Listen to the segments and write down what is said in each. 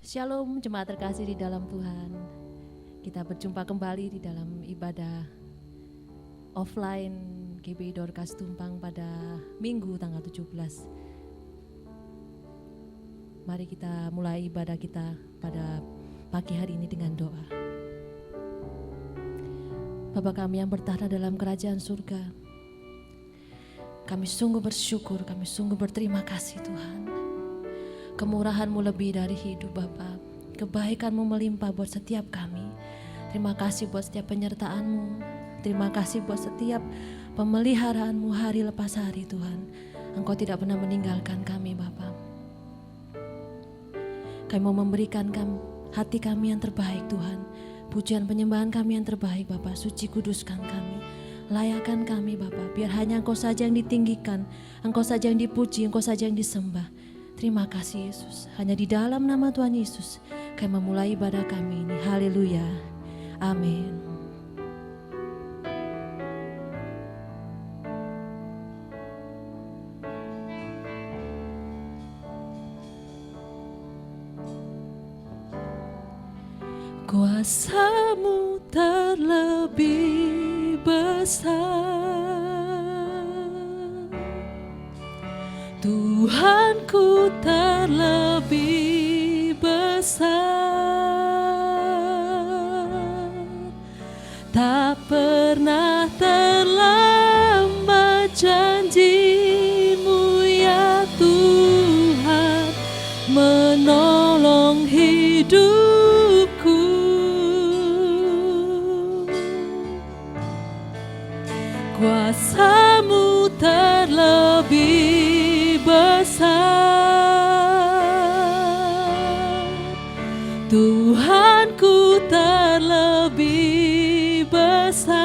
Shalom jemaat terkasih di dalam Tuhan. Kita berjumpa kembali di dalam ibadah offline GBI Dorcas Tumpang pada Minggu tanggal 17. Mari kita mulai ibadah kita pada pagi hari ini dengan doa. Bapa kami yang bertahta dalam kerajaan surga, kami sungguh bersyukur, kami sungguh berterima kasih Tuhan. Kemurahan-Mu lebih dari hidup Bapa, kebaikan-Mu melimpah buat setiap kami. Terima kasih buat setiap penyertaan-Mu, terima kasih buat setiap pemeliharaan-Mu hari lepas hari Tuhan. Engkau tidak pernah meninggalkan kami Bapa. Kami mau memberikan hati kami yang terbaik Tuhan, pujian penyembahan kami yang terbaik Bapa. Suci kuduskan kami, layakkan kami Bapa, biar hanya Engkau saja yang ditinggikan, Engkau saja yang dipuji, Engkau saja yang disembah. Terima kasih Yesus, hanya di dalam nama Tuhan Yesus kami memulai ibadah kami ini. Haleluya, amin. Kuasa-Mu terlebih besar, Tuhanku terlebih besar. Tak pernah terlambat janji-Mu ya Tuhan, menolong hidupku. Kuasa-Mu terlebih besar, Tuhanku terlebih besar.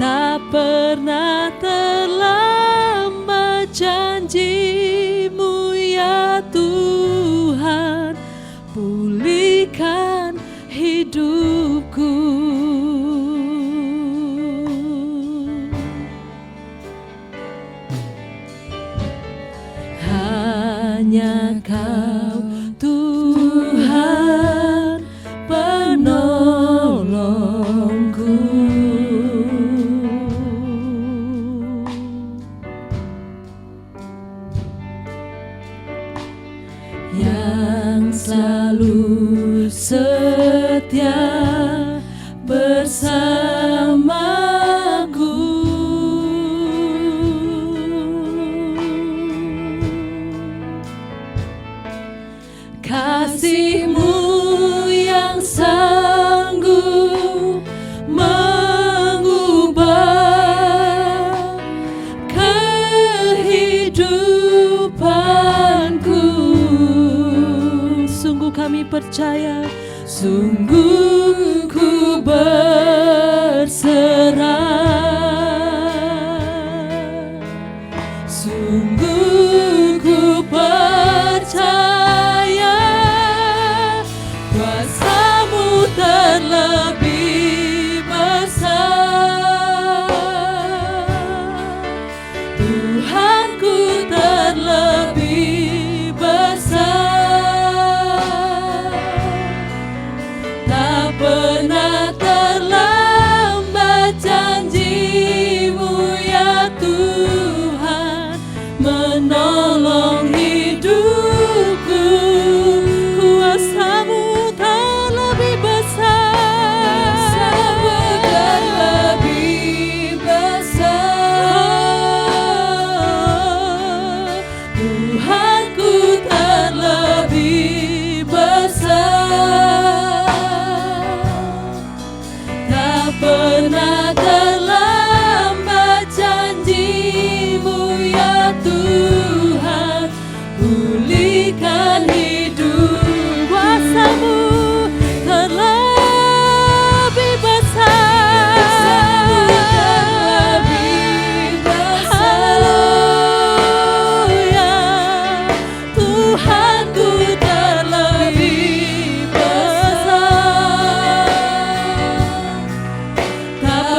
Tak pernah terlambat janji-Mu ya Tuhan, pulihkan hidupku. Hanya Kau Tuhan penolongku, yang selalu setia bersamaku. Kasih-Mu yang sanggup mengubah kehidupanku. Sungguh kami percaya, sungguh ku berserah, sungguh ku percaya, kuasa-Mu terlebih besar, Tuhanku terlebih besar. Tak pernah terlambat janji-Mu ya Tuhan, menolong hidupku. Kuasa-Mu terlebih besar, terlebih besar, Tuhanku terlebih besar. Tak pernah terlambat janji-Mu ya Tuhan, pulihkan hidup. Kuasa-Mu terlebih besar, terlebih besar. Haleluya, Tuhanku terlebih besar. Tak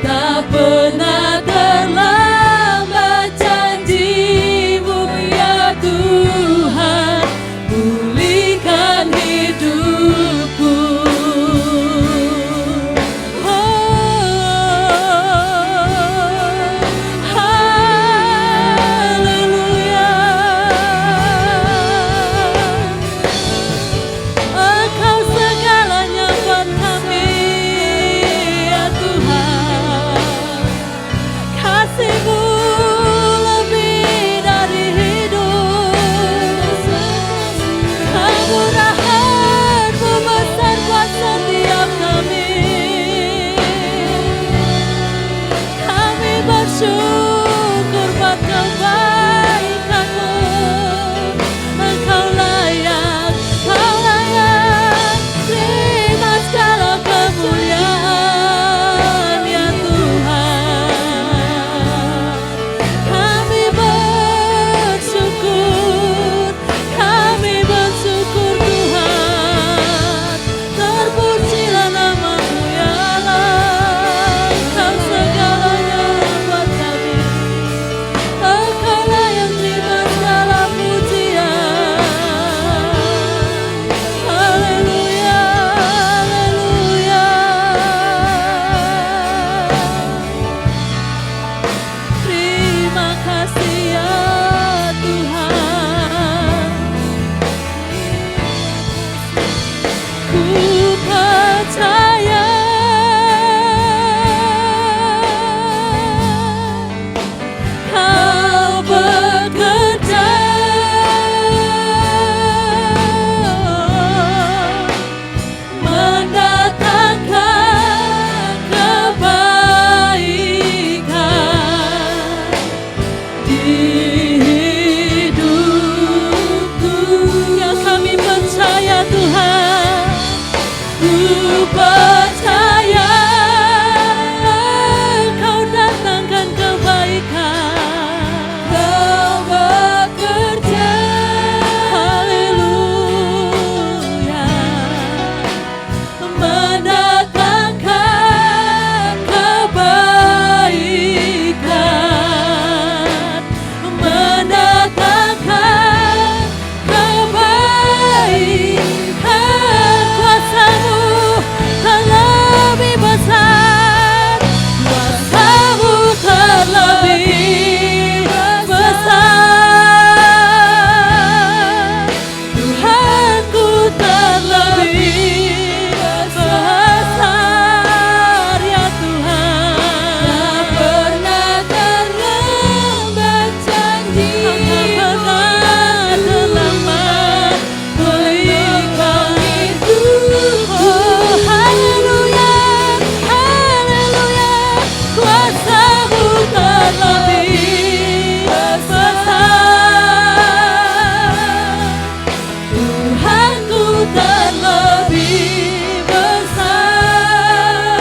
tak pernah terlambat janji-Mu ya Tuhan, pulihkan hidupku. Haleluya, Engkau segalanya buat kami ya Tuhan. Kasih-Mu lebih dari hidup, kemurahan-Mu besar buat setiap kami. Kami bersyukur buat kebaikan-Mu. Engkau layak, Kau layak, terima segala kemuliaan ya Tuhan. Kami bersyukur Tuhan, terpujilah nama-Mu ya Allah. Engkau segalanya buat kami, Engkau layak terima segala pujian. Haleluya, haleluya. Terima kasih ya Tuhan. Ku percaya Kau bekerja mendatangkan kebaikan di hidupku. Ya kami percaya Tuhan, ku percaya Kau datangkan kebaikan, Kau bekerja, haleluya, mendatangkan kebaikan, mendatangkan kebaikan. Kuasa-Mu terlebih besar, kuasa-Mu terlebih besar, Tuhanku terlebih besar ya Tuhan. Tak pernah terlambat janji-Mu, tak pernah terlambat pulihkan hidupku. Oh haleluya, haleluya, kuasa-Mu terlebih besar, Tuhanku terlebih besar.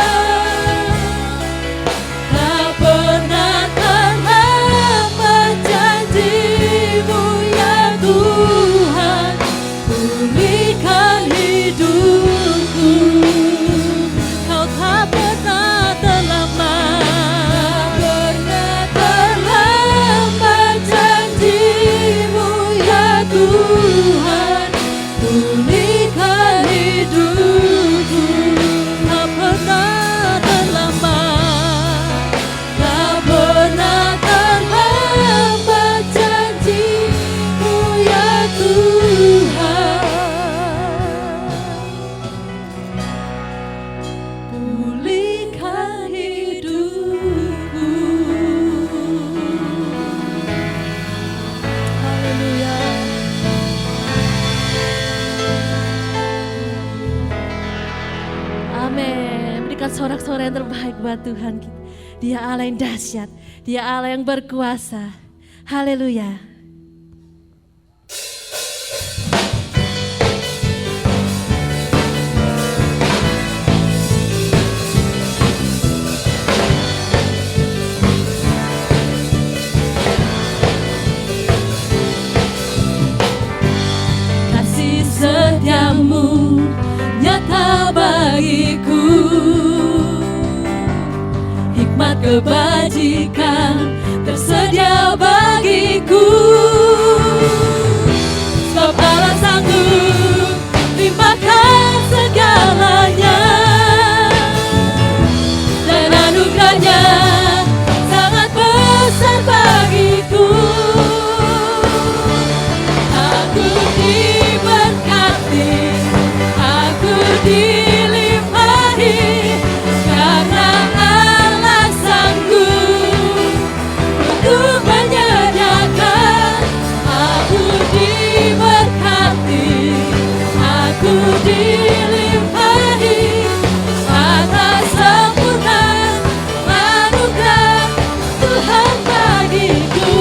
Tak pernah terlambat janji-Mu ya Tuhan, pulihkan hidupku. Kau tak pernah terlambat, janji-Mu ya Tuhan, pulihkan hidupku. Tak pernah terlambat, tak pernah terlambat janji-Mu ya Tuhan, pulihkan hidupku. Haleluya. Amin. Berikan sorak-sorai yang terbaik buat Tuhan kita. Dia Allah yang dahsyat, Dia Allah yang berkuasa. Haleluya. setiamu nyata bagiku. hikmat kebajikan tersedia bagiku. Sebab Allah sanggup limpahkan segalanya, dan anugerahnya sangat besar bagiku. Aku diberkati, aku dilimpahi, karena Allah sanggup untuk menyediakan. Aku diberkati, aku dilimpahi atas sempurna anugerah Tuhan bagiku.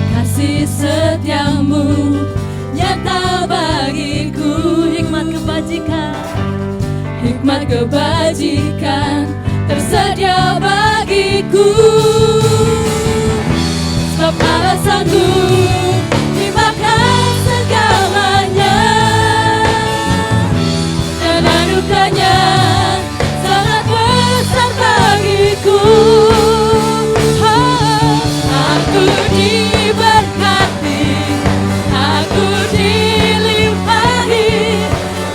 Kasih setiamu nyata bagiku, hikmat kebajikan tersedia bagiku. Sebab Allah sanggup limpahkan segalanya, dan anugerahnya sangat besar bagiku. Aku diberkati, aku dilimpahi,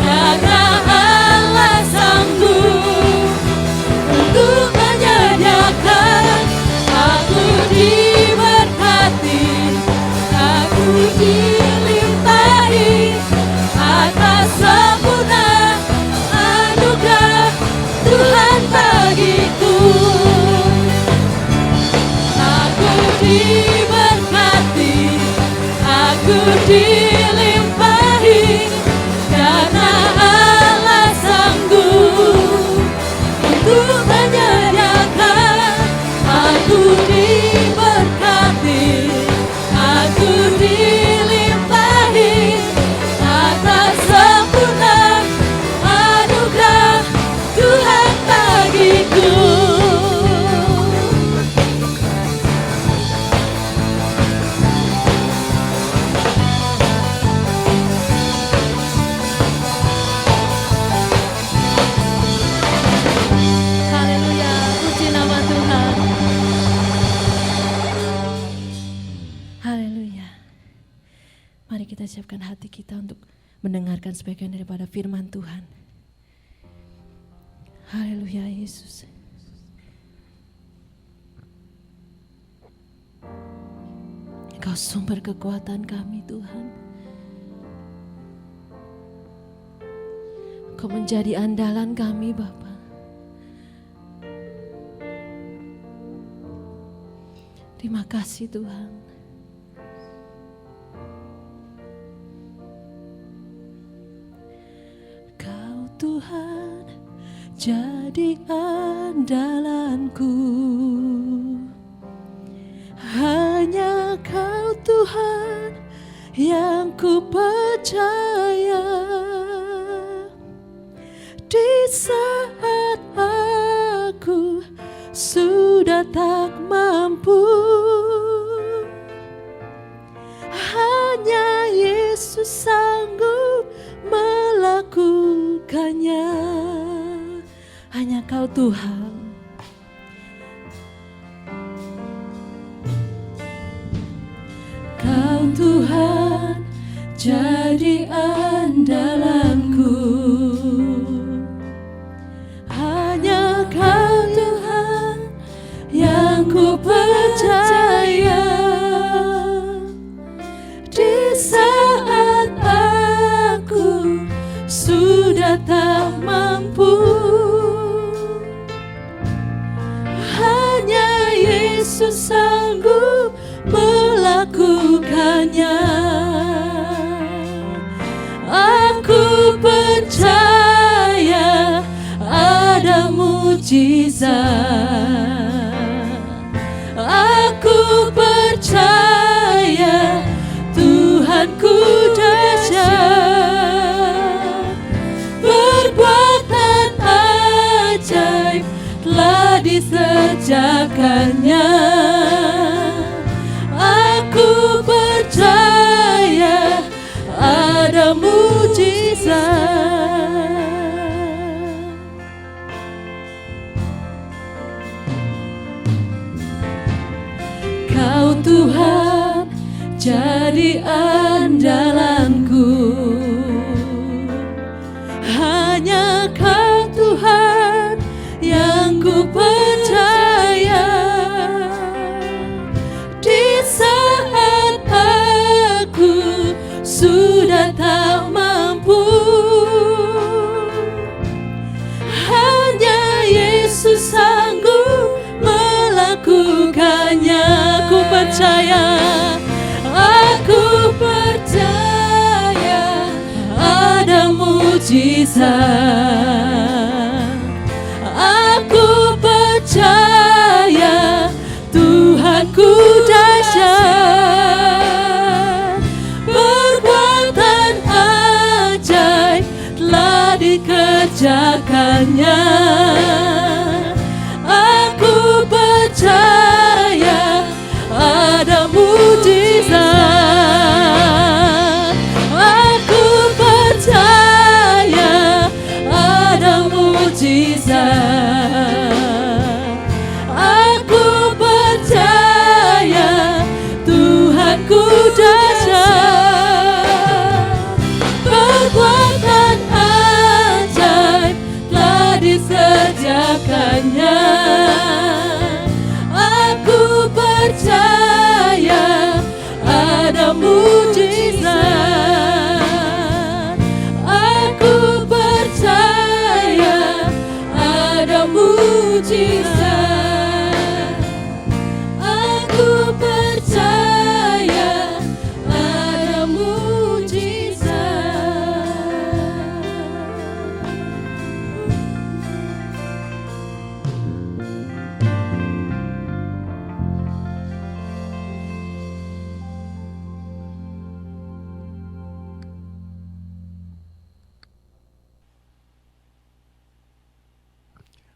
karena Allah sanggup untuk menyediakan. Aku diberkati, aku dilimpahi atas sempurna anugerah Tuhan bagiku. Aku diberkati, aku dilimpahi, karena Allah sanggup untuk menyediakan. Aku diberkati, aku dilimpahi atas sempurna anugerah Tuhan bagiku. Haleluya, puji nama Tuhan. Haleluya. Mari kita siapkan hati kita untuk mendengarkan sebagian daripada firman Tuhan. Haleluya Yesus. Engkau sumber kekuatan kami Tuhan. Engkau menjadi andalan kami Bapa. Terima kasih Tuhan. Kau Tuhan jadi andalanku, hanya Kau Tuhan yang ku percaya. Di saat aku sudah tak mampu, hanya Yesus sanggup melakukannya. Hanya Kau Tuhan. Kau Tuhan jadi andalanku, hanya Kau Tuhan yang ku percaya. Di saat aku sudah tak mampu, hanya Yesus sanggup melakukannya. Aku percaya ada mujizat. Aku percaya Tuhanku dahsyat. Perbuatan ajaib telah disertai kerjakannya. Aku percaya ada mujizat. Kau Tuhan jadi andalanku, hanya Kau Tuhan yang ku percaya. Di saat aku sudah tak mampu, hanya Yesus sanggup melakukannya. Aku percaya, aku percaya ada mujizat. Aku percaya Tuhanku dahsyat, perbuatan ajaib telah dikerjakannya. Aku percaya ada mujizat. Aku percaya ada mujizat. Aku percaya Tuhanku dahsyat, perbuatan ajaib telah disediakannya. Aku percaya ada mujizat. Aku percaya ada mujizat. Aku percaya ada mujizat.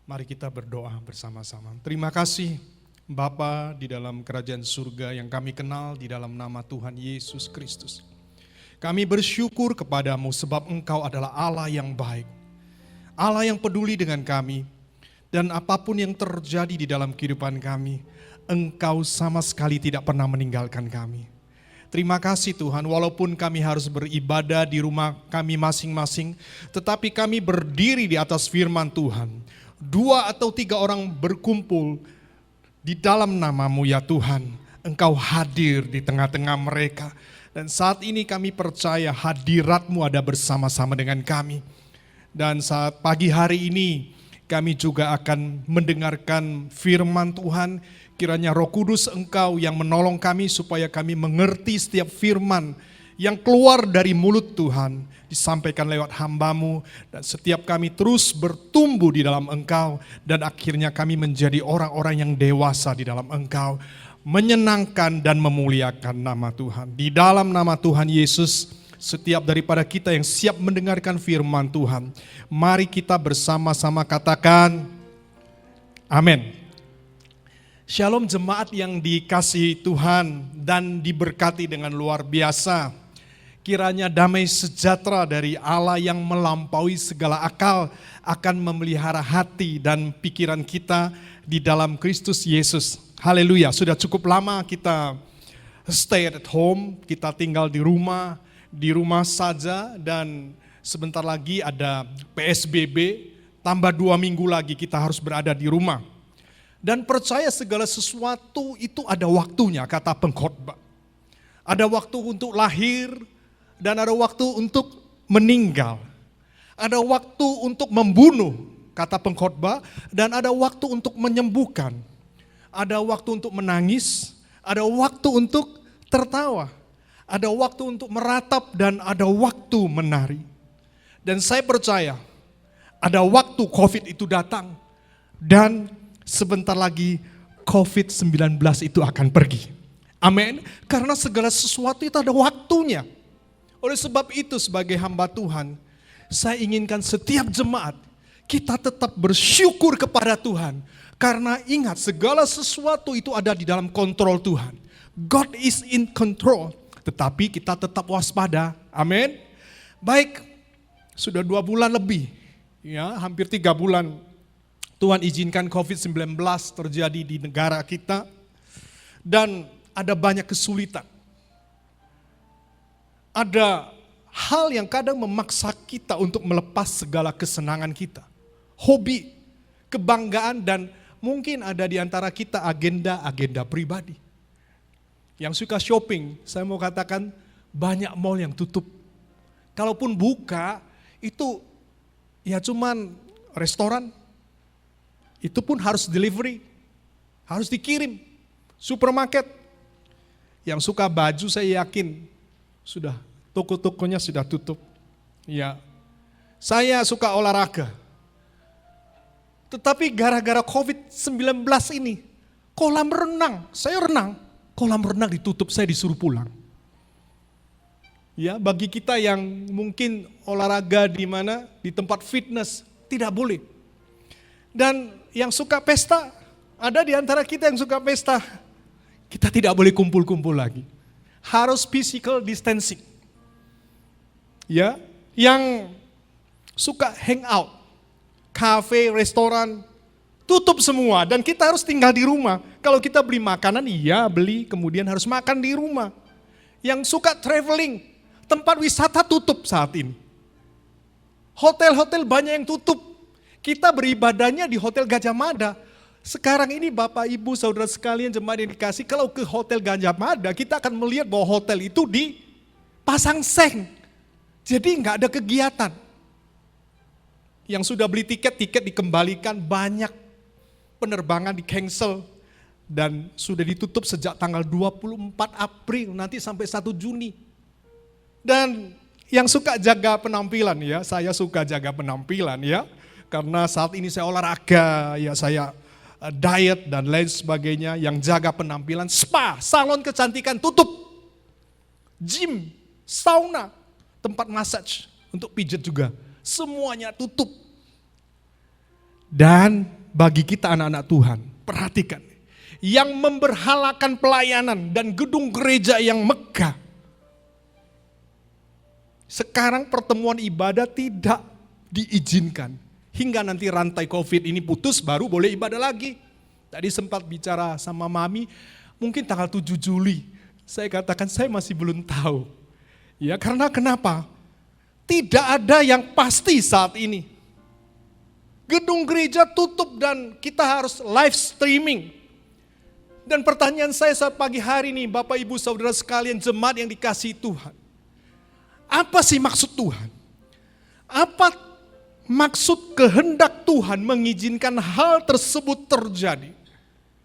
Mari kita berdoa bersama-sama. Terima kasih Bapa di dalam kerajaan surga yang kami kenal di dalam nama Tuhan Yesus Kristus. Kami bersyukur kepadamu sebab Engkau adalah Allah yang baik, Allah yang peduli dengan kami, dan apapun yang terjadi di dalam kehidupan kami, Engkau sama sekali tidak pernah meninggalkan kami. Terima kasih Tuhan, walaupun kami harus beribadah di rumah kami masing-masing, tetapi kami berdiri di atas firman Tuhan. 2 atau 3 orang berkumpul di dalam nama-Mu ya Tuhan, Engkau hadir di tengah-tengah mereka. Dan saat ini kami percaya hadirat-Mu ada bersama-sama dengan kami. Dan saat pagi hari ini kami juga akan mendengarkan firman Tuhan. Kiranya Roh Kudus Engkau yang menolong kami supaya kami mengerti setiap firman yang keluar dari mulut Tuhan, disampaikan lewat hamba-Mu, dan setiap kami terus bertumbuh di dalam Engkau, dan akhirnya kami menjadi orang-orang yang dewasa di dalam Engkau, menyenangkan dan memuliakan nama Tuhan. Di dalam nama Tuhan Yesus, setiap daripada kita yang siap mendengarkan firman Tuhan, mari kita bersama-sama katakan, amin. Shalom jemaat yang dikasihi Tuhan dan diberkati dengan luar biasa. Kiranya damai sejahtera dari Allah yang melampaui segala akal akan memelihara hati dan pikiran kita di dalam Kristus Yesus. Haleluya, sudah cukup lama kita stay at home, kita tinggal di rumah saja, dan sebentar lagi ada PSBB, tambah 2 minggu lagi kita harus berada di rumah. Dan percaya segala sesuatu itu ada waktunya, kata pengkhotbah. Ada waktu untuk lahir, dan ada waktu untuk meninggal. Ada waktu untuk membunuh, kata pengkhotbah, dan ada waktu untuk menyembuhkan. Ada waktu untuk menangis, ada waktu untuk tertawa. Ada waktu untuk meratap dan ada waktu menari. Dan saya percaya ada waktu COVID itu datang dan sebentar lagi COVID-19 itu akan pergi. Amin. Karena segala sesuatu itu ada waktunya. Oleh sebab itu sebagai hamba Tuhan, saya inginkan setiap jemaat kita tetap bersyukur kepada Tuhan. Karena ingat, segala sesuatu itu ada di dalam kontrol Tuhan. God is in control. Tetapi kita tetap waspada. Amin. Baik, sudah 2 bulan lebih. Ya, hampir 3 bulan. Tuhan izinkan COVID-19 terjadi di negara kita. Dan ada banyak kesulitan. Ada hal yang kadang memaksa kita untuk melepas segala kesenangan kita. Hobi, kebanggaan, dan mungkin ada di antara kita agenda-agenda pribadi. Yang suka shopping, saya mau katakan banyak mall yang tutup. Kalaupun buka, itu ya cuman restoran. Itu pun harus delivery, harus dikirim. Supermarket, yang suka baju saya yakin sudah toko-tokonya sudah tutup. Ya, saya suka olahraga. Tetapi gara-gara COVID-19 ini, kolam renang, saya renang, kolam renang ditutup, saya disuruh pulang. Ya, bagi kita yang mungkin olahraga di mana, di tempat fitness, tidak boleh. Dan yang suka pesta, ada di antara kita yang suka pesta, kita tidak boleh kumpul-kumpul lagi. Harus physical distancing. Ya, yang suka hangout, kafe, restoran, tutup semua dan kita harus tinggal di rumah. Kalau kita beli makanan, iya beli, kemudian harus makan di rumah. Yang suka traveling, tempat wisata tutup saat ini. Hotel-hotel banyak yang tutup. Kita beribadahnya di Hotel Gajah Mada. Sekarang ini Bapak Ibu Saudara sekalian jemaat yang dikasih, kalau ke Hotel Gajah Mada kita akan melihat bahwa hotel itu dipasang seng. Jadi nggak ada kegiatan. Yang sudah beli tiket dikembalikan, banyak penerbangan di cancel dan sudah ditutup sejak tanggal 24 April nanti sampai 1 Juni. Dan yang suka jaga penampilan ya, saya suka jaga penampilan ya, karena saat ini saya olahraga, ya saya diet dan lain sebagainya. Yang jaga penampilan, spa, salon kecantikan tutup, gym, sauna, tempat massage untuk pijat juga. Semuanya tutup. Dan bagi kita anak-anak Tuhan, perhatikan. Yang memberhalakan pelayanan dan gedung gereja yang megah. Sekarang pertemuan ibadah tidak diizinkan. Hingga nanti rantai COVID ini putus baru boleh ibadah lagi. Tadi sempat bicara sama Mami, mungkin tanggal 7 Juli. Saya katakan saya masih belum tahu. Ya karena kenapa? Tidak ada yang pasti saat ini. Gedung gereja tutup dan kita harus live streaming. Dan pertanyaan saya saat pagi hari ini, Bapak Ibu Saudara sekalian jemaat yang dikasihi Tuhan. Apa sih maksud Tuhan? Apa maksud kehendak Tuhan mengizinkan hal tersebut terjadi?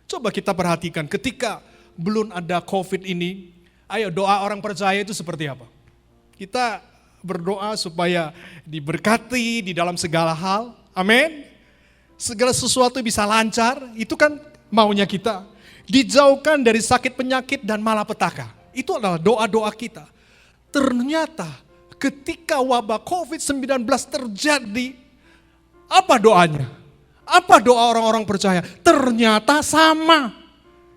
Coba kita perhatikan ketika belum ada COVID ini, ayo doa orang percaya itu seperti apa? Kita berdoa supaya diberkati di dalam segala hal, amin. Segala sesuatu bisa lancar, itu kan maunya kita. Dijauhkan dari sakit penyakit dan malapetaka, itu adalah doa-doa kita. Ternyata ketika wabah COVID-19 terjadi, apa doanya? Apa doa orang-orang percaya? Ternyata sama.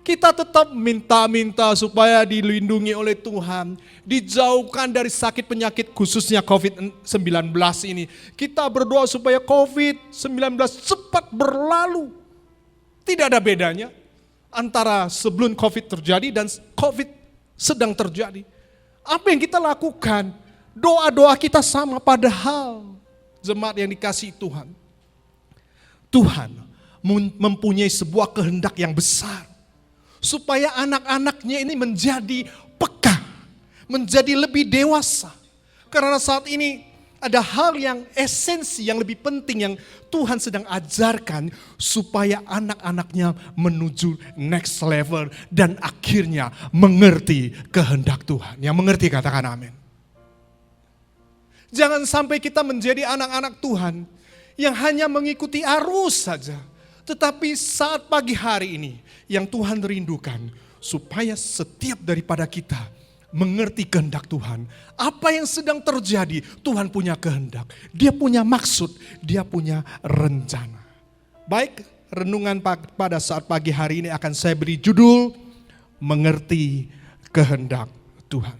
Kita tetap minta-minta supaya dilindungi oleh Tuhan. Dijauhkan dari sakit penyakit khususnya COVID-19 ini. Kita berdoa supaya COVID-19 cepat berlalu. Tidak ada bedanya antara sebelum COVID terjadi dan COVID sedang terjadi. Apa yang kita lakukan? Doa-doa kita sama, padahal jemaat yang dikasihi Tuhan. Tuhan mempunyai sebuah kehendak yang besar. Supaya anak-anaknya ini menjadi peka, menjadi lebih dewasa. Karena saat ini ada hal yang esensi, yang lebih penting yang Tuhan sedang ajarkan. Supaya anak-anaknya menuju next level dan akhirnya mengerti kehendak Tuhan. Yang mengerti katakan amin. Jangan sampai kita menjadi anak-anak Tuhan yang hanya mengikuti arus saja. Tetapi saat pagi hari ini yang Tuhan rindukan supaya setiap daripada kita mengerti kehendak Tuhan. Apa yang sedang terjadi, Tuhan punya kehendak. Dia punya maksud, dia punya rencana. Baik, renungan pada saat pagi hari ini akan saya beri judul Mengerti Kehendak Tuhan.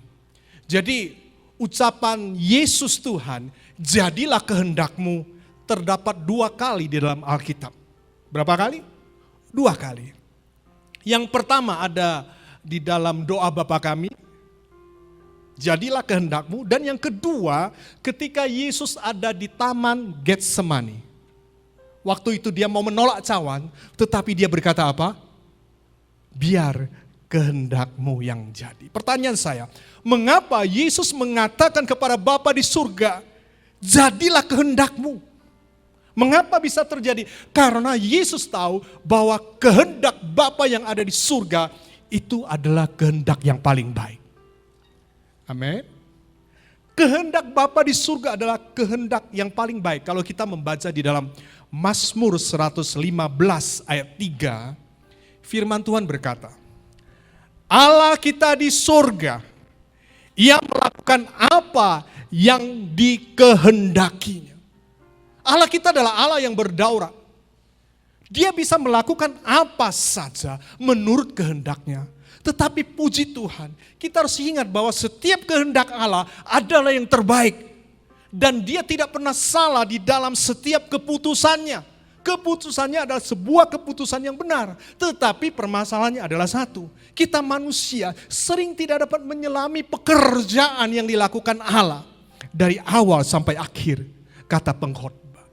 Jadi ucapan Yesus Tuhan, jadilah kehendakmu, terdapat 2 kali di dalam Alkitab. Berapa kali? 2 kali. Yang pertama ada di dalam doa Bapa kami, jadilah kehendakmu. Dan yang kedua ketika Yesus ada di Taman Getsemani. Waktu itu dia mau menolak cawan, tetapi dia berkata apa? Biar kehendakmu yang jadi. Pertanyaan saya, mengapa Yesus mengatakan kepada Bapa di surga, jadilah kehendakmu? Mengapa bisa terjadi? Karena Yesus tahu bahwa kehendak Bapa yang ada di surga itu adalah kehendak yang paling baik. Amin. Kehendak Bapa di surga adalah kehendak yang paling baik. Kalau kita membaca di dalam Mazmur 115 ayat 3, firman Tuhan berkata, Allah kita di surga, Ia melakukan apa yang dikehendakinya. Allah kita adalah Allah yang berdaulat. Dia bisa melakukan apa saja menurut kehendaknya. Tetapi puji Tuhan, kita harus ingat bahwa setiap kehendak Allah adalah yang terbaik. Dan dia tidak pernah salah di dalam setiap keputusannya. Keputusannya adalah sebuah keputusan yang benar. Tetapi permasalahannya adalah satu. Kita manusia sering tidak dapat menyelami pekerjaan yang dilakukan Allah. Dari awal sampai akhir, kata pengkhotbah.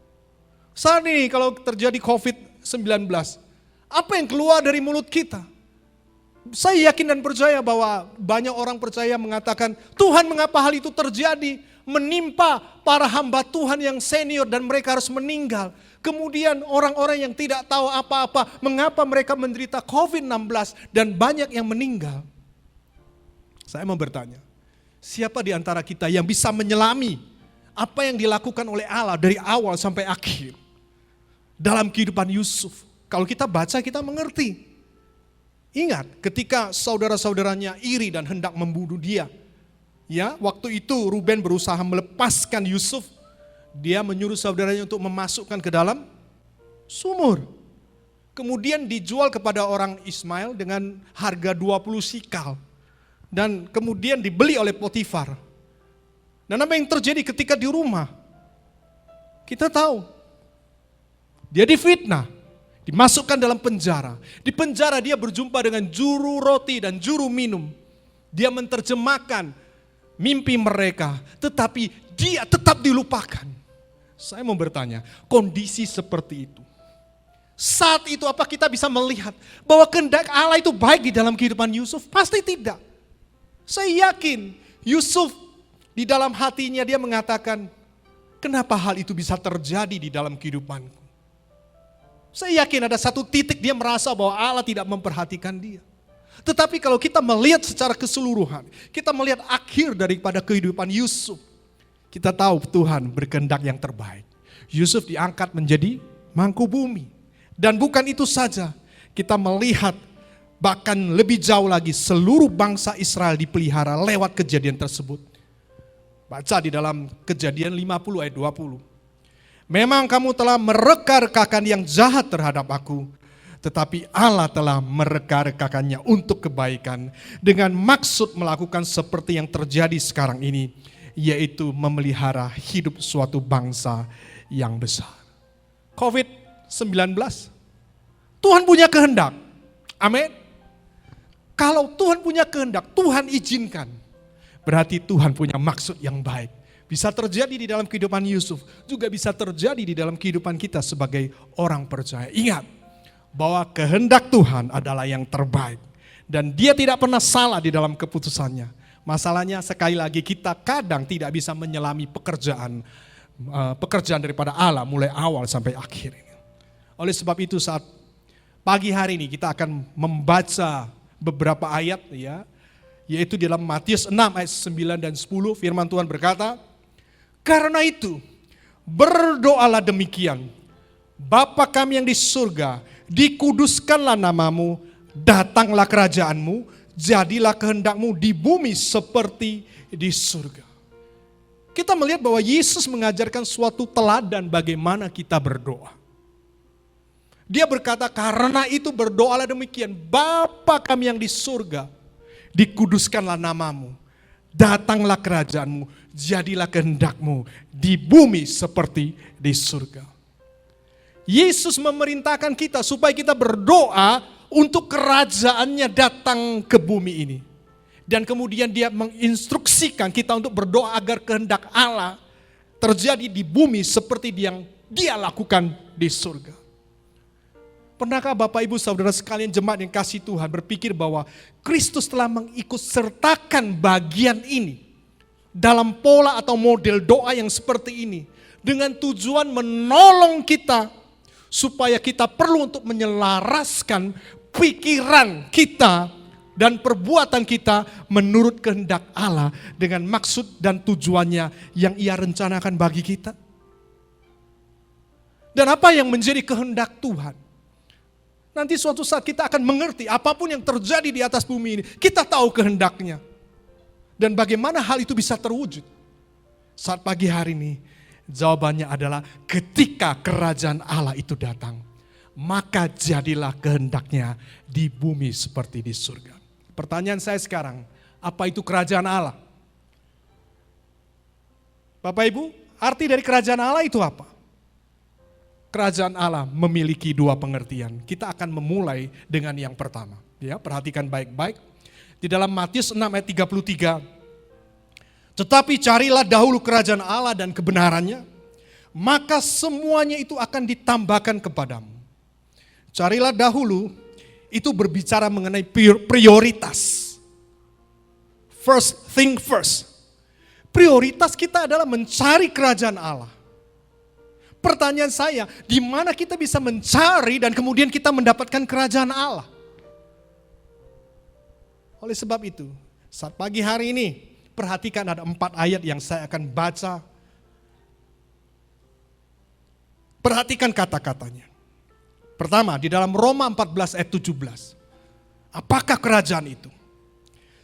Saat ini kalau terjadi COVID-19, apa yang keluar dari mulut kita? Saya yakin dan percaya bahwa banyak orang percaya mengatakan, Tuhan mengapa hal itu terjadi? Menimpa para hamba Tuhan yang senior dan mereka harus meninggal. Kemudian orang-orang yang tidak tahu apa-apa, mengapa mereka menderita COVID-19 dan banyak yang meninggal. Saya mau bertanya, siapa di antara kita yang bisa menyelami apa yang dilakukan oleh Allah dari awal sampai akhir dalam kehidupan Yusuf? Kalau kita baca, kita mengerti. Ingat ketika saudara-saudaranya iri dan hendak membunuh dia. Ya, waktu itu Ruben berusaha melepaskan Yusuf. Dia menyuruh saudaranya untuk memasukkan ke dalam sumur. Kemudian dijual kepada orang Ismail dengan harga 20 sikal. Dan kemudian dibeli oleh Potifar. Dan apa yang terjadi ketika di rumah? Kita tahu. Dia difitnah. Dimasukkan dalam penjara. Di penjara dia berjumpa dengan juru roti dan juru minum. Dia menerjemahkan mimpi mereka. Tetapi dia tetap dilupakan. Saya mau bertanya, kondisi seperti itu. Saat itu apa kita bisa melihat bahwa kehendak Allah itu baik di dalam kehidupan Yusuf? Pasti tidak. Saya yakin Yusuf di dalam hatinya dia mengatakan, kenapa hal itu bisa terjadi di dalam kehidupanku? Saya yakin ada satu titik dia merasa bahwa Allah tidak memperhatikan dia. Tetapi kalau kita melihat secara keseluruhan, kita melihat akhir daripada kehidupan Yusuf, kita tahu Tuhan berkehendak yang terbaik. Yusuf diangkat menjadi mangku bumi. Dan bukan itu saja, kita melihat bahkan lebih jauh lagi seluruh bangsa Israel dipelihara lewat kejadian tersebut. Baca di dalam Kejadian 50 ayat 20. Memang kamu telah mereka-rekakan yang jahat terhadap aku, tetapi Allah telah mereka-rekakannya untuk kebaikan dengan maksud melakukan seperti yang terjadi sekarang ini, yaitu memelihara hidup suatu bangsa yang besar. COVID-19, Tuhan punya kehendak. Amin. Kalau Tuhan punya kehendak, Tuhan izinkan. Berarti Tuhan punya maksud yang baik. Bisa terjadi di dalam kehidupan Yusuf, juga bisa terjadi di dalam kehidupan kita sebagai orang percaya. Ingat bahwa kehendak Tuhan adalah yang terbaik. Dan dia tidak pernah salah di dalam keputusannya. Masalahnya sekali lagi kita kadang tidak bisa menyelami pekerjaan daripada Allah mulai awal sampai akhir. Oleh sebab itu saat pagi hari ini kita akan membaca beberapa ayat ya, yaitu di dalam Matius 6 ayat 9 dan 10 firman Tuhan berkata, karena itu berdoalah demikian, Bapa kami yang di surga, dikuduskanlah namamu, datanglah kerajaanmu, jadilah kehendakmu di bumi seperti di surga. Kita melihat bahwa Yesus mengajarkan suatu teladan bagaimana kita berdoa. Dia berkata, karena itu berdoalah demikian, Bapa kami yang di surga, dikuduskanlah namamu, datanglah kerajaanmu, jadilah kehendakmu di bumi seperti di surga. Yesus memerintahkan kita supaya kita berdoa untuk kerajaannya datang ke bumi ini. Dan kemudian dia menginstruksikan kita untuk berdoa agar kehendak Allah terjadi di bumi seperti yang dia lakukan di surga. Pernahkah Bapak Ibu Saudara sekalian jemaat yang kasih Tuhan berpikir bahwa Kristus telah mengikut sertakan bagian ini dalam pola atau model doa yang seperti ini dengan tujuan menolong kita supaya kita perlu untuk menyelaraskan pikiran kita dan perbuatan kita menurut kehendak Allah dengan maksud dan tujuannya yang Ia rencanakan bagi kita. Dan apa yang menjadi kehendak Tuhan? Nanti suatu saat kita akan mengerti apapun yang terjadi di atas bumi ini, kita tahu kehendaknya. Dan bagaimana hal itu bisa terwujud? Saat pagi hari ini, jawabannya adalah ketika kerajaan Allah itu datang, maka jadilah kehendaknya di bumi seperti di surga. Pertanyaan saya sekarang, apa itu kerajaan Allah? Bapak Ibu, arti dari kerajaan Allah itu apa? Kerajaan Allah memiliki dua pengertian. Kita akan memulai dengan yang pertama. Ya, perhatikan baik-baik. Di dalam Matius 6 ayat 33. Tetapi carilah dahulu kerajaan Allah dan kebenarannya, maka semuanya itu akan ditambahkan kepadamu. Carilah dahulu, itu berbicara mengenai prioritas. First thing first. Prioritas kita adalah mencari kerajaan Allah. Pertanyaan saya, di mana kita bisa mencari dan kemudian kita mendapatkan kerajaan Allah? Oleh sebab itu, saat pagi hari ini, perhatikan ada 4 ayat yang saya akan baca. Perhatikan kata-katanya. Pertama, di dalam Roma 14 ayat 17. Apakah kerajaan itu?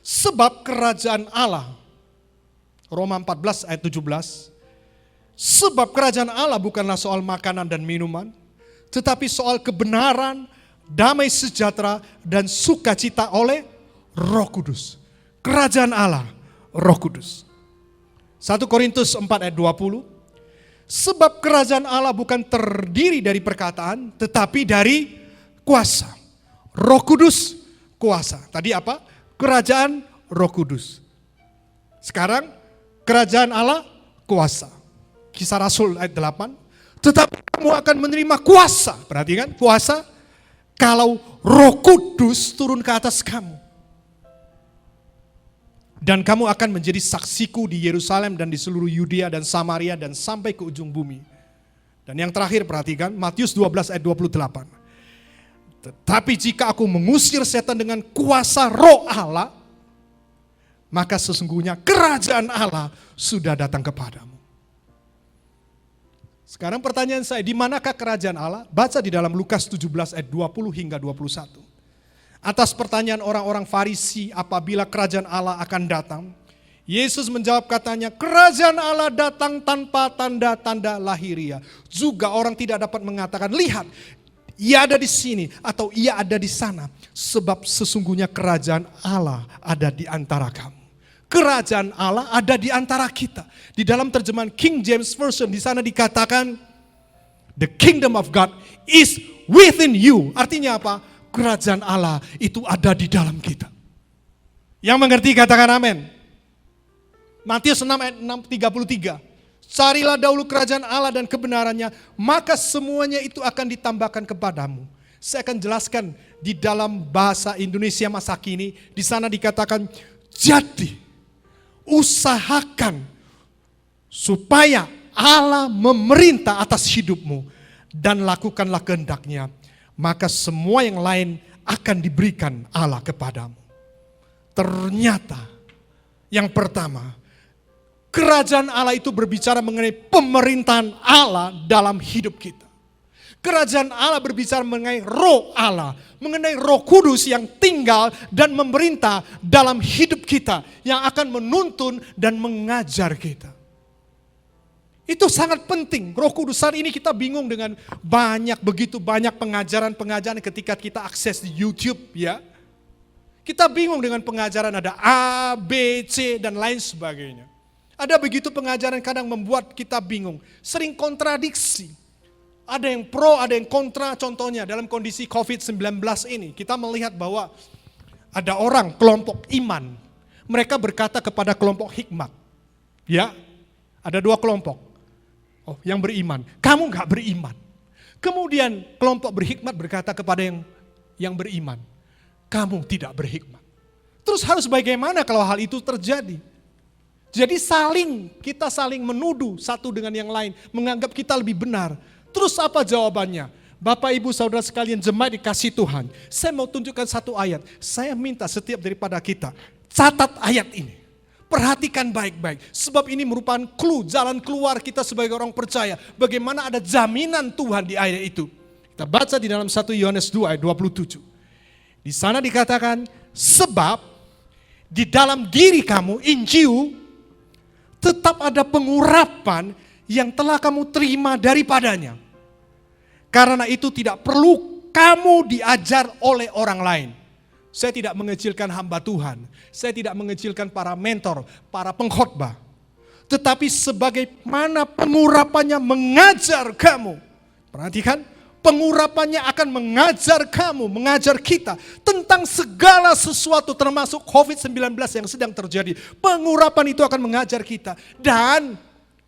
Sebab kerajaan Allah, Roma 14 ayat 17, sebab kerajaan Allah bukanlah soal makanan dan minuman, tetapi soal kebenaran, damai sejahtera, dan sukacita oleh Roh Kudus. Kerajaan Allah, Roh Kudus. 1 Korintus 4 ayat 20. Sebab kerajaan Allah bukan terdiri dari perkataan, tetapi dari kuasa. Roh Kudus, kuasa. Tadi apa? Kerajaan Roh Kudus. Sekarang kerajaan Allah, kuasa. Kisah Rasul ayat 8. Tetapi kamu akan menerima kuasa. Perhatikan, kuasa kalau Roh Kudus turun ke atas kamu. Dan kamu akan menjadi saksiku di Yerusalem dan di seluruh Yudea dan Samaria dan sampai ke ujung bumi. Dan yang terakhir perhatikan, Matius 12 ayat 28. Tetapi jika aku mengusir setan dengan kuasa Roh Allah, maka sesungguhnya kerajaan Allah sudah datang kepadamu. Sekarang pertanyaan saya, di manakah kerajaan Allah? Baca di dalam Lukas 17 ayat 20 hingga 21. Atas pertanyaan orang-orang Farisi apabila kerajaan Allah akan datang, Yesus menjawab katanya, kerajaan Allah datang tanpa tanda-tanda lahiriah. Juga orang tidak dapat mengatakan, lihat, ia ada di sini atau ia ada di sana. Sebab sesungguhnya kerajaan Allah ada di antara kamu. Kerajaan Allah ada di antara kita. Di dalam terjemahan King James Version di sana dikatakan the kingdom of God is within you. Artinya apa? Kerajaan Allah itu ada di dalam kita. Yang mengerti katakan amin. Matius 6 ayat 33. Carilah dahulu kerajaan Allah dan kebenarannya, maka semuanya itu akan ditambahkan kepadamu. Saya akan jelaskan di dalam bahasa Indonesia masa kini. Di sana dikatakan, jadi usahakan supaya Allah memerintah atas hidupmu dan lakukanlah kehendaknya, maka semua yang lain akan diberikan Allah kepadamu. Ternyata yang pertama, kerajaan Allah itu berbicara mengenai pemerintahan Allah dalam hidup kita. Kerajaan Allah berbicara mengenai Roh Allah, mengenai Roh Kudus yang tinggal dan memerintah dalam hidup kita, yang akan menuntun dan mengajar kita. Itu sangat penting. Roh Kudus, saat ini kita bingung dengan begitu banyak pengajaran-pengajaran ketika kita akses di YouTube ya. Kita bingung dengan pengajaran ada A, B, C dan lain sebagainya. Ada begitu pengajaran kadang membuat kita bingung, sering kontradiksi. Ada yang pro, ada yang kontra. Contohnya dalam kondisi COVID-19 ini kita melihat bahwa ada orang kelompok iman. Mereka berkata kepada kelompok hikmat. Ya, ada dua kelompok. Oh, yang beriman, kamu gak beriman. Kemudian kelompok berhikmat berkata kepada yang beriman, kamu tidak berhikmat. Terus harus bagaimana kalau hal itu terjadi? Jadi kita saling menuduh satu dengan yang lain, menganggap kita lebih benar. Terus apa jawabannya? Bapak, Ibu, Saudara sekalian, jemaat dikasih Tuhan. Saya mau tunjukkan satu ayat. Saya minta setiap daripada kita, catat ayat ini. Perhatikan baik-baik, sebab ini merupakan clue, jalan keluar kita sebagai orang percaya. Bagaimana ada jaminan Tuhan di ayat itu. Kita baca di dalam 1 Yohanes 2 ayat 27. Di sana dikatakan, sebab di dalam diri kamu, Injil, tetap ada pengurapan yang telah kamu terima daripadanya. Karena itu tidak perlu kamu diajar oleh orang lain. Saya tidak mengecilkan hamba Tuhan. Saya tidak mengecilkan para mentor, para pengkhotbah. Tetapi sebagaimana pengurapannya mengajar kamu. Perhatikan, pengurapannya akan mengajar kamu, mengajar kita tentang segala sesuatu termasuk COVID-19 yang sedang terjadi. Pengurapan itu akan mengajar kita. Dan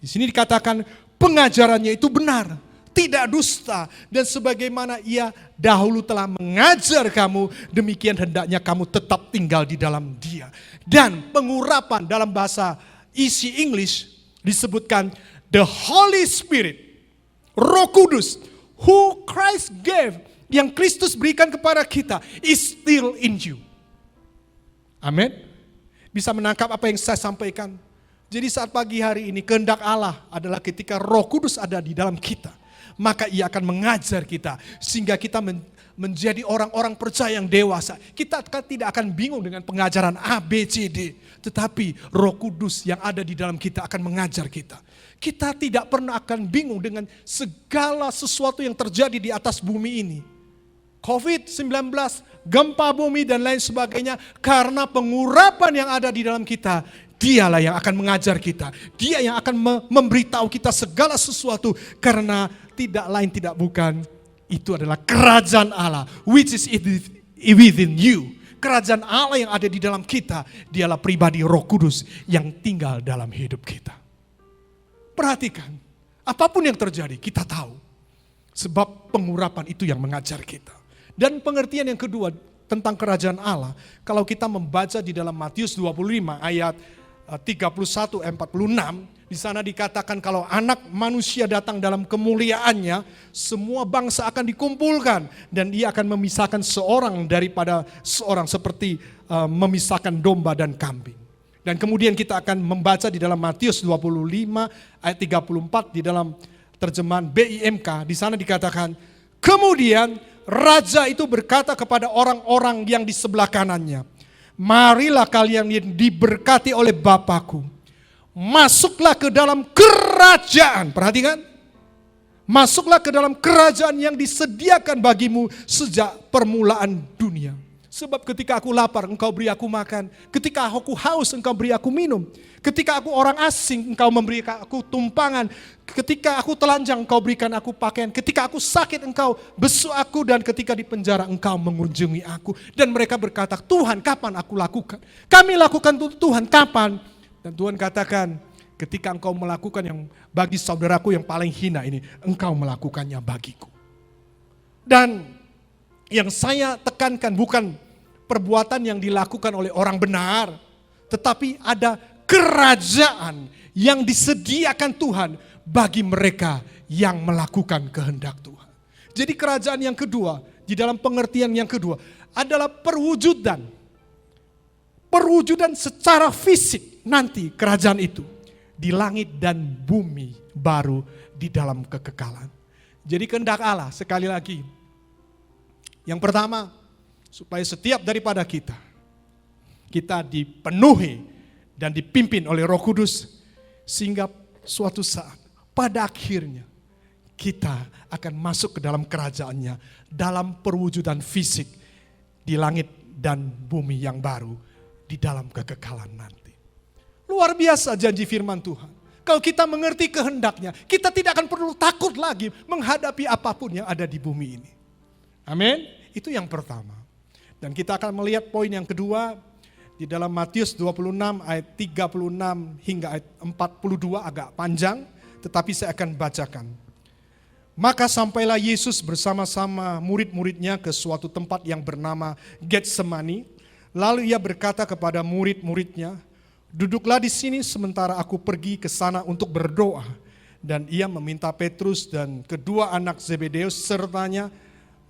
di sini dikatakan pengajarannya itu benar. Tidak dusta, dan sebagaimana ia dahulu telah mengajar kamu, demikian hendaknya kamu tetap tinggal di dalam dia. Dan pengurapan dalam bahasa Easy English disebutkan the Holy Spirit, Roh Kudus, who Christ gave, yang Kristus berikan kepada kita, is still in you. Amin. Bisa menangkap apa yang saya sampaikan? Jadi saat pagi hari ini kehendak Allah adalah ketika Roh Kudus ada di dalam kita, maka ia akan mengajar kita sehingga kita menjadi orang-orang percaya yang dewasa. Kita tidak akan bingung dengan pengajaran A, B, C, D. Tetapi Roh Kudus yang ada di dalam kita akan mengajar kita. Kita tidak pernah akan bingung dengan segala sesuatu yang terjadi di atas bumi ini. COVID-19, gempa bumi dan lain sebagainya. Karena pengurapan yang ada di dalam kita, dialah yang akan mengajar kita. Dia yang akan memberitahu kita segala sesuatu. Karena tidak lain tidak bukan, itu adalah kerajaan Allah, which is within you. Kerajaan Allah yang ada di dalam kita, dialah pribadi Roh Kudus yang tinggal dalam hidup kita. Perhatikan, apapun yang terjadi kita tahu. Sebab pengurapan itu yang mengajar kita. Dan pengertian yang kedua tentang kerajaan Allah, kalau kita membaca di dalam Matius 25 ayat 31-46, di sana dikatakan kalau anak manusia datang dalam kemuliaannya, semua bangsa akan dikumpulkan dan dia akan memisahkan seorang daripada seorang seperti memisahkan domba dan kambing. Dan kemudian kita akan membaca di dalam Matius 25 ayat 34 di dalam terjemahan BIMK, di sana dikatakan, kemudian raja itu berkata kepada orang-orang yang di sebelah kanannya, marilah kalian yang diberkati oleh Bapakku, masuklah ke dalam kerajaan. Perhatikan, masuklah ke dalam kerajaan yang disediakan bagimu sejak permulaan dunia. Sebab ketika aku lapar, engkau beri aku makan. Ketika aku haus, engkau beri aku minum. Ketika aku orang asing, engkau memberi aku tumpangan. Ketika aku telanjang, engkau berikan aku pakaian. Ketika aku sakit, engkau besuk aku. Dan ketika di penjara, engkau mengunjungi aku. Dan mereka berkata, Tuhan, kapan aku lakukan? Kami lakukan Tuhan, kapan? Dan Tuhan katakan, ketika engkau melakukan yang bagi saudaraku yang paling hina ini, engkau melakukannya bagiku. Dan yang saya tekankan bukan perbuatan yang dilakukan oleh orang benar, tetapi ada kerajaan yang disediakan Tuhan bagi mereka yang melakukan kehendak Tuhan. Jadi kerajaan yang kedua, di dalam pengertian yang kedua, adalah perwujudan secara fisik nanti kerajaan itu di langit dan bumi baru di dalam kekekalan. Jadi kehendak Allah sekali lagi, yang pertama, supaya setiap daripada kita dipenuhi dan dipimpin oleh Roh Kudus, sehingga suatu saat pada akhirnya kita akan masuk ke dalam kerajaannya dalam perwujudan fisik di langit dan bumi yang baru di dalam kekekalan nanti. Luar biasa janji firman Tuhan. Kalau kita mengerti kehendaknya, kita tidak akan perlu takut lagi menghadapi apapun yang ada di bumi ini. Amin. Itu yang pertama. Dan kita akan melihat poin yang kedua di dalam Matius 26 ayat 36 hingga ayat 42, agak panjang, tetapi saya akan bacakan. Maka sampailah Yesus bersama-sama murid-muridnya ke suatu tempat yang bernama Getsemani. Lalu ia berkata kepada murid-muridnya, duduklah di sini sementara aku pergi ke sana untuk berdoa. Dan ia meminta Petrus dan kedua anak Zebedeus sertanya.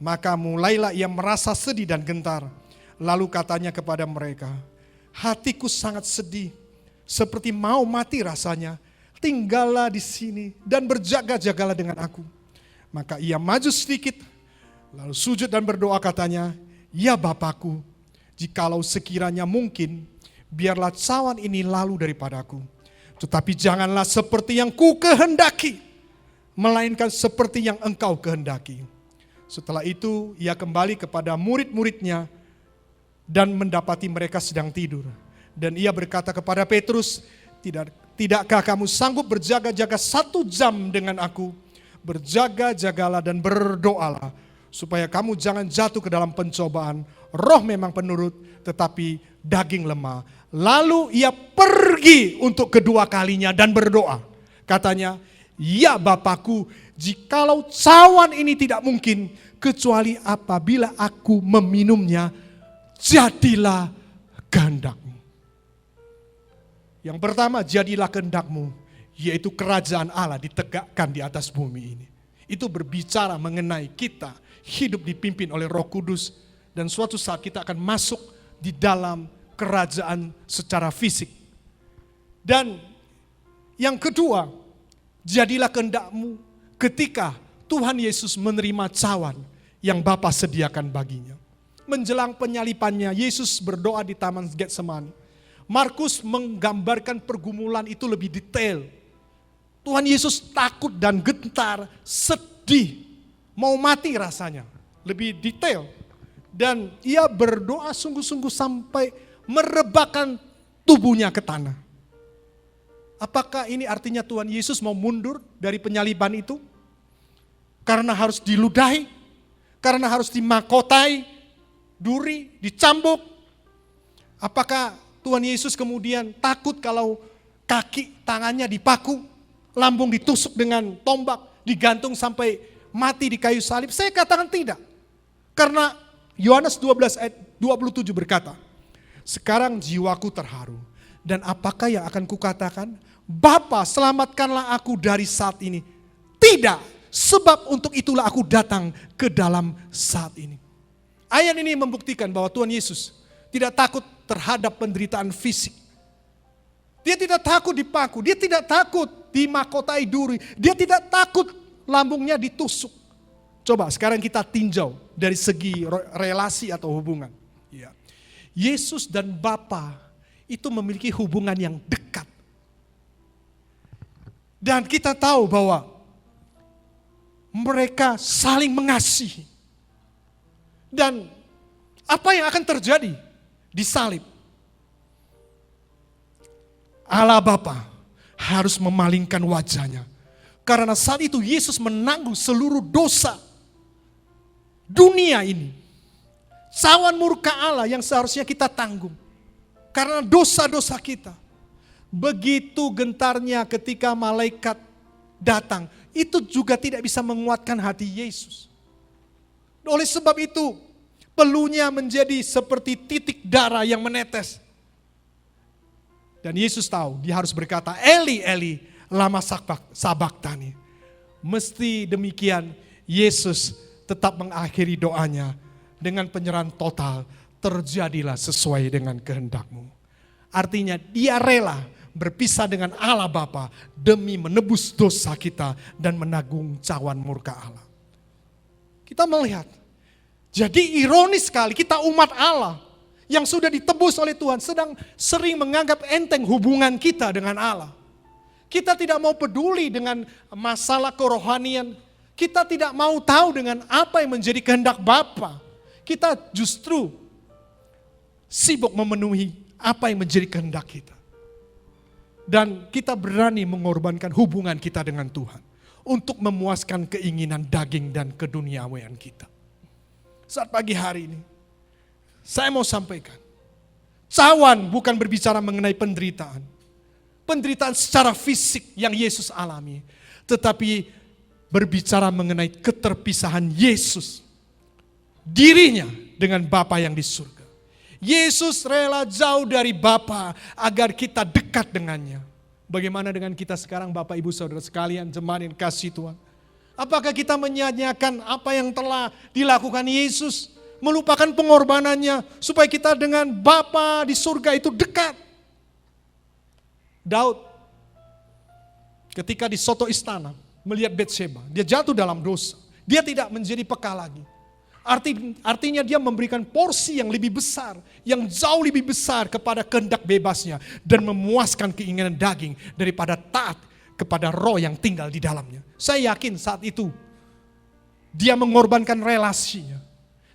Maka mulailah ia merasa sedih dan gentar. Lalu katanya kepada mereka, hatiku sangat sedih, seperti mau mati rasanya. Tinggallah di sini dan berjaga-jagalah dengan aku. Maka ia maju sedikit, lalu sujud dan berdoa katanya, ya Bapakku, jikalau sekiranya mungkin, biarlah cawan ini lalu daripadaku. Tetapi janganlah seperti yang ku kehendaki, melainkan seperti yang engkau kehendaki. Setelah itu ia kembali kepada murid-muridnya dan mendapati mereka sedang tidur. Dan ia berkata kepada Petrus, tidakkah kamu sanggup berjaga-jaga 1 jam dengan aku? Berjaga-jagalah dan berdoalah, supaya kamu jangan jatuh ke dalam pencobaan. Roh memang penurut, tetapi daging lemah. Lalu ia pergi untuk kedua kalinya dan berdoa. Katanya, ya Bapakku, jikalau cawan ini tidak mungkin, kecuali apabila aku meminumnya, jadilah kehendakmu. Yang pertama, jadilah kehendakmu, yaitu kerajaan Allah ditegakkan di atas bumi ini. Itu berbicara mengenai kita hidup dipimpin oleh Roh Kudus, dan suatu saat kita akan masuk di dalam kerajaan secara fisik. Dan yang kedua, jadilah kehendakmu ketika Tuhan Yesus menerima cawan yang Bapa sediakan baginya. Menjelang penyalipannya, Yesus berdoa di Taman Getsemani. Markus menggambarkan pergumulan itu lebih detail. Tuhan Yesus takut dan gentar, sedih, mau mati rasanya. Lebih detail. Dan ia berdoa sungguh-sungguh sampai merebahkan tubuhnya ke tanah. Apakah ini artinya Tuhan Yesus mau mundur dari penyaliban itu? Karena harus diludahi, karena harus dimakotai, duri, dicambuk. Apakah Tuhan Yesus kemudian takut kalau kaki tangannya dipaku, lambung ditusuk dengan tombak, digantung sampai mati di kayu salib? Saya katakan tidak. Karena Yohanes 12 ayat 27 berkata, sekarang jiwaku terharu, dan apakah yang akan kukatakan? Bapa, selamatkanlah aku dari saat ini. Tidak, sebab untuk itulah aku datang ke dalam saat ini. Ayat ini membuktikan bahwa Tuhan Yesus tidak takut terhadap penderitaan fisik. Dia tidak takut dipaku, dia tidak takut dimakotai duri, dia tidak takut lambungnya ditusuk. Coba sekarang kita tinjau dari segi relasi atau hubungan. Ya. Yesus dan Bapa itu memiliki hubungan yang dekat. Dan kita tahu bahwa mereka saling mengasihi. Dan apa yang akan terjadi di salib? Allah Bapa harus memalingkan wajahnya. Karena saat itu Yesus menanggung seluruh dosa dunia ini. Cawan murka Allah yang seharusnya kita tanggung. Karena dosa-dosa kita. Begitu gentarnya ketika malaikat datang. Itu juga tidak bisa menguatkan hati Yesus. Oleh sebab itu, peluhnya menjadi seperti titik darah yang menetes. Dan Yesus tahu, dia harus berkata, Eli, Eli, lama sabachthani. Mesti demikian, Yesus tetap mengakhiri doanya dengan penyerahan total, terjadilah sesuai dengan kehendakmu. Artinya dia rela berpisah dengan Allah Bapa demi menebus dosa kita dan menanggung cawan murka Allah. Kita melihat, jadi ironis sekali kita umat Allah yang sudah ditebus oleh Tuhan sedang sering menganggap enteng hubungan kita dengan Allah. Kita tidak mau peduli dengan masalah kerohanian. Kita tidak mau tahu dengan apa yang menjadi kehendak Bapa. Kita justru sibuk memenuhi apa yang menjadi kehendak kita. Dan kita berani mengorbankan hubungan kita dengan Tuhan untuk memuaskan keinginan daging dan keduniawian kita. Saat pagi hari ini, saya mau sampaikan, cawan bukan berbicara mengenai penderitaan. Penderitaan secara fisik yang Yesus alami, tetapi berbicara mengenai keterpisahan Yesus, dirinya dengan Bapa yang di surga. Yesus rela jauh dari Bapa agar kita dekat dengannya. Bagaimana dengan kita sekarang Bapak Ibu Saudara sekalian, jemaat yang kasih Tuhan? Apakah kita menyanyiakan apa yang telah dilakukan Yesus, melupakan pengorbanannya supaya kita dengan Bapa di surga itu dekat? Daud ketika di soto istana melihat Batsheba, dia jatuh dalam dosa. Dia tidak menjadi peka lagi. Artinya dia memberikan porsi yang lebih besar, yang jauh lebih besar kepada kehendak bebasnya dan memuaskan keinginan daging daripada taat kepada roh yang tinggal di dalamnya. Saya yakin saat itu dia mengorbankan relasinya.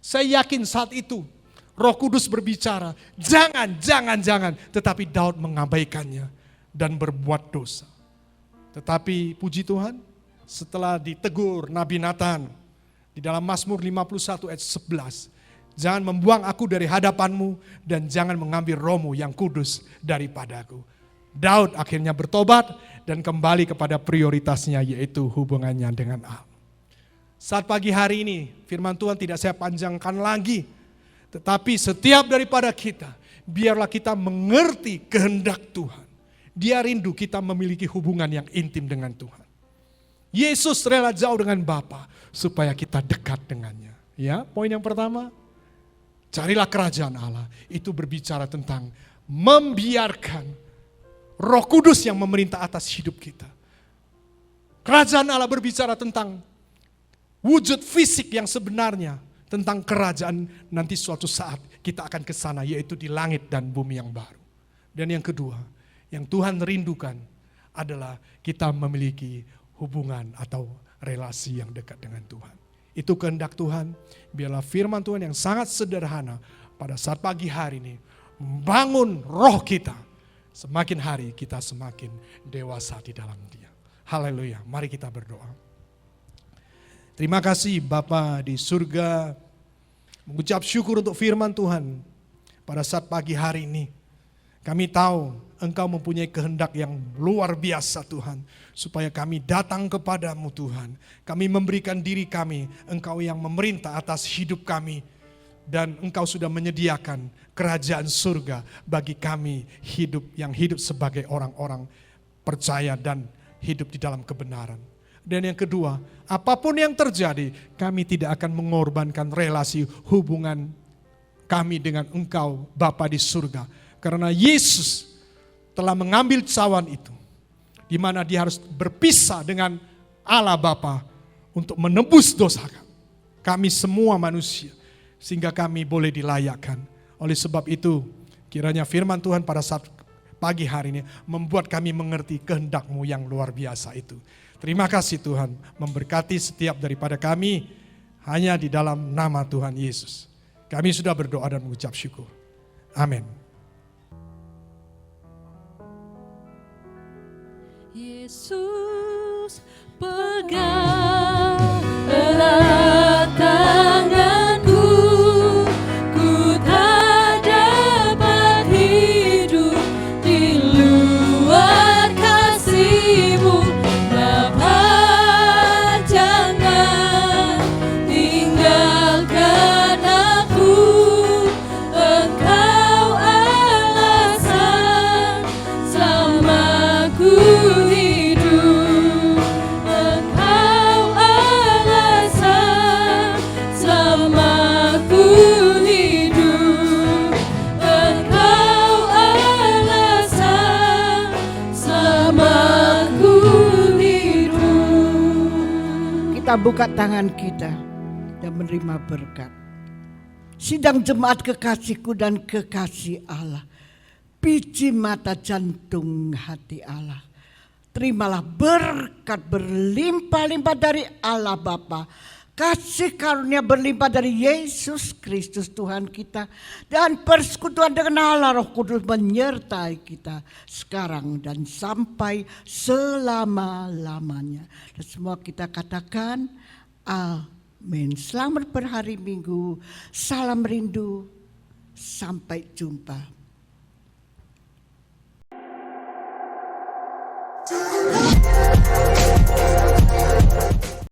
Saya yakin saat itu Roh Kudus berbicara, jangan. Tetapi Daud mengabaikannya dan berbuat dosa. Tetapi puji Tuhan, setelah ditegur Nabi Nathan di dalam Mazmur 51 ayat 11, jangan membuang aku dari hadapanmu dan jangan mengambil rohmu yang kudus daripadaku. Daud akhirnya bertobat dan kembali kepada prioritasnya, yaitu hubungannya dengan Allah. Saat pagi hari ini firman Tuhan tidak saya panjangkan lagi, tetapi setiap daripada kita, biarlah kita mengerti kehendak Tuhan. Dia rindu kita memiliki hubungan yang intim dengan Tuhan. Yesus rela jauh dengan Bapa supaya kita dekat dengannya. Ya, poin yang pertama, carilah kerajaan Allah. Itu berbicara tentang membiarkan Roh Kudus yang memerintah atas hidup kita. Kerajaan Allah berbicara tentang wujud fisik yang sebenarnya, tentang kerajaan nanti suatu saat kita akan ke sana, yaitu di langit dan bumi yang baru. Dan yang kedua, yang Tuhan rindukan adalah kita memiliki hubungan atau relasi yang dekat dengan Tuhan. Itu kehendak Tuhan. Biarlah firman Tuhan yang sangat sederhana pada saat pagi hari ini membangun roh kita. Semakin hari kita semakin dewasa di dalam Dia. Haleluya. Mari kita berdoa. Terima kasih Bapa di surga, mengucap syukur untuk firman Tuhan pada saat pagi hari ini. Kami tahu Engkau mempunyai kehendak yang luar biasa Tuhan, supaya kami datang kepadamu Tuhan. Kami memberikan diri kami, Engkau yang memerintah atas hidup kami. Dan Engkau sudah menyediakan kerajaan surga bagi kami yang hidup sebagai orang-orang percaya dan hidup di dalam kebenaran. Dan yang kedua, apapun yang terjadi, kami tidak akan mengorbankan relasi hubungan kami dengan Engkau Bapa di surga. Karena Yesus telah mengambil cawan itu, di mana Dia harus berpisah dengan Allah Bapa untuk menebus dosa kami semua manusia, sehingga kami boleh dilayakkan. Oleh sebab itu, kiranya firman Tuhan pada saat pagi hari ini membuat kami mengerti kehendak-Mu yang luar biasa itu. Terima kasih Tuhan, memberkati setiap daripada kami hanya di dalam nama Tuhan Yesus. Kami sudah berdoa dan mengucap syukur. Amin. Yesus, pegang erat tanganku, ku tak dapat hidup di luar kasih-Mu. Bapa, jangan tinggalkan aku, Engkau alasan selama ku hidup. Engkau alasan selama ku hidup. Engkau alasan selama ku hidup. Kita buka tangan kita dan menerima berkat. Sidang jemaat kekasihku dan kekasih Allah, biji mata jantung hati Allah, terimalah berkat berlimpah-limpah dari Allah Bapa, kasih karunia berlimpah dari Yesus Kristus Tuhan kita, dan persekutuan dengan Allah Roh Kudus menyertai kita sekarang dan sampai selama-lamanya. Dan semua kita katakan amin. Selamat berhari Minggu, salam rindu, sampai jumpa.